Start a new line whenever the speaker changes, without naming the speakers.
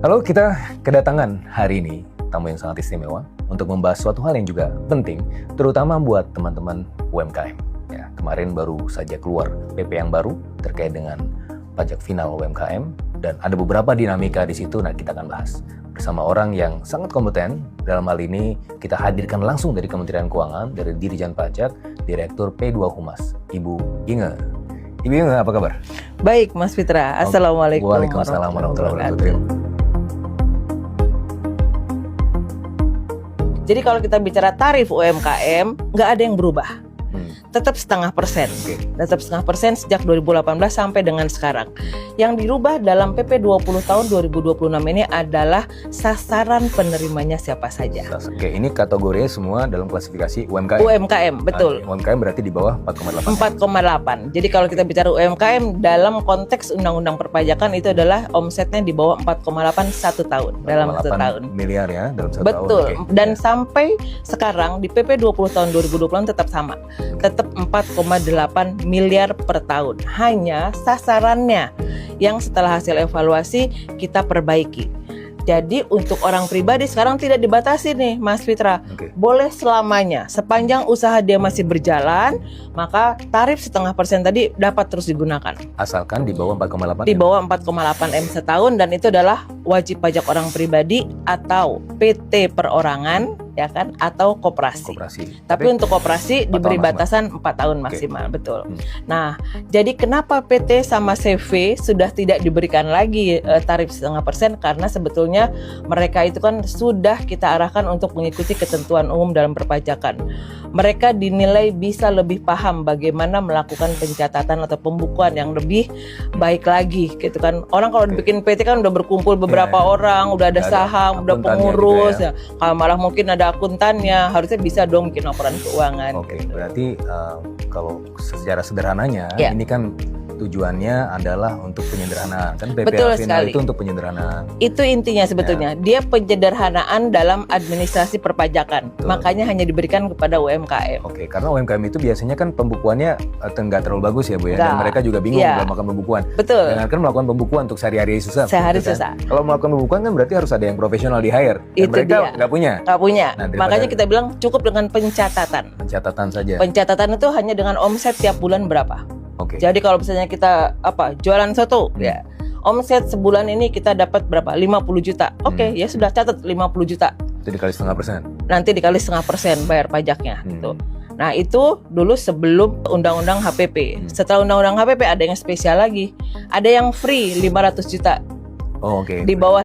Halo, kita kedatangan hari ini tamu yang sangat istimewa untuk membahas suatu hal yang juga penting, terutama buat teman-teman UMKM. Ya, kemarin baru saja keluar PP yang baru terkait dengan pajak final UMKM dan ada beberapa dinamika di situ. Nah, kita akan bahas bersama orang yang sangat kompeten. Dalam hal ini kita hadirkan langsung dari Kementerian Keuangan, dari Dirjen Pajak, Direktur P2 Humas, Ibu Inge. Ibu Inge, apa kabar?
Baik, Mas Fitra. Assalamualaikum.
Waalaikumsalam warahmatullahi wabarakatuh.
Jadi kalau kita bicara tarif UMKM, nggak ada yang berubah. Tetap 0,5%. Tetap 0,5% sejak 2018 sampai dengan sekarang. Yang dirubah dalam PP 20 tahun 2026 ini adalah sasaran penerimanya siapa saja.
Oke, ini kategorinya semua dalam klasifikasi UMKM.
UMKM, betul.
UMKM berarti di bawah 4,8.
4,8. Jadi kalau kita bicara UMKM dalam konteks Undang-Undang Perpajakan itu adalah omsetnya di bawah 4,8 satu tahun dalam satu tahun.
Miliar ya dalam satu
Betul.
tahun. Betul.
Dan sampai sekarang di PP 20 tahun 2020 tetap sama. Tetap 4,8 miliar per tahun. Hanya sasarannya yang setelah hasil evaluasi kita perbaiki. Jadi untuk orang pribadi sekarang tidak dibatasi nih Mas Fitra. Boleh selamanya. Sepanjang usaha dia masih berjalan, maka tarif 0,5% tadi dapat terus digunakan.
Asalkan di bawah 4,8.
Di bawah 4,8 M setahun, dan itu adalah wajib pajak orang pribadi atau PT perorangan, ya kan, atau koperasi. Tapi untuk koperasi diberi batasan 4 tahun maksimal, betul. Nah, jadi kenapa PT sama CV sudah tidak diberikan lagi tarif 0,5%? Karena sebetulnya mereka itu kan sudah kita arahkan untuk mengikuti ketentuan umum dalam perpajakan. Mereka dinilai bisa lebih paham bagaimana melakukan pencatatan atau pembukuan yang lebih baik lagi, gitu kan. Orang kalau dibikin PT kan udah berkumpul beberapa orang, udah ada saham, udah pengurus, gitu ya. Kalau malah mungkin ada akuntannya, harusnya bisa dong bikin laporan keuangan.
Oke, berarti kalau secara sederhananya ini kan tujuannya adalah untuk penyederhanaan, kan PPA final itu untuk penyederhanaan.
Itu intinya sebetulnya. Dia penyederhanaan dalam administrasi perpajakan. Makanya hanya diberikan kepada UMKM.
Oke, karena UMKM itu biasanya kan pembukuannya nggak terlalu bagus ya Bu ya. Dan mereka juga bingung dalam melakukan pembukuan.
Betul.
Dan kan melakukan pembukuan untuk sehari-hari susah.
Susah.
Kalau melakukan pembukuan kan berarti harus ada yang profesional di hire. Dan mereka nggak punya.
Nah, makanya kita bilang cukup dengan pencatatan.
Pencatatan saja.
Pencatatan itu hanya dengan omset tiap bulan berapa. Jadi kalau misalnya kita jualan soto ya, omset sebulan ini kita dapat berapa? 50 juta. Ya sudah, catat 50 juta.
Itu dikali 0,5%.
Nanti dikali 0,5% bayar pajaknya gitu. Nah, itu dulu sebelum Undang-Undang HPP. Setelah Undang-Undang HPP ada yang spesial lagi. Ada yang free 500 juta. Di bawah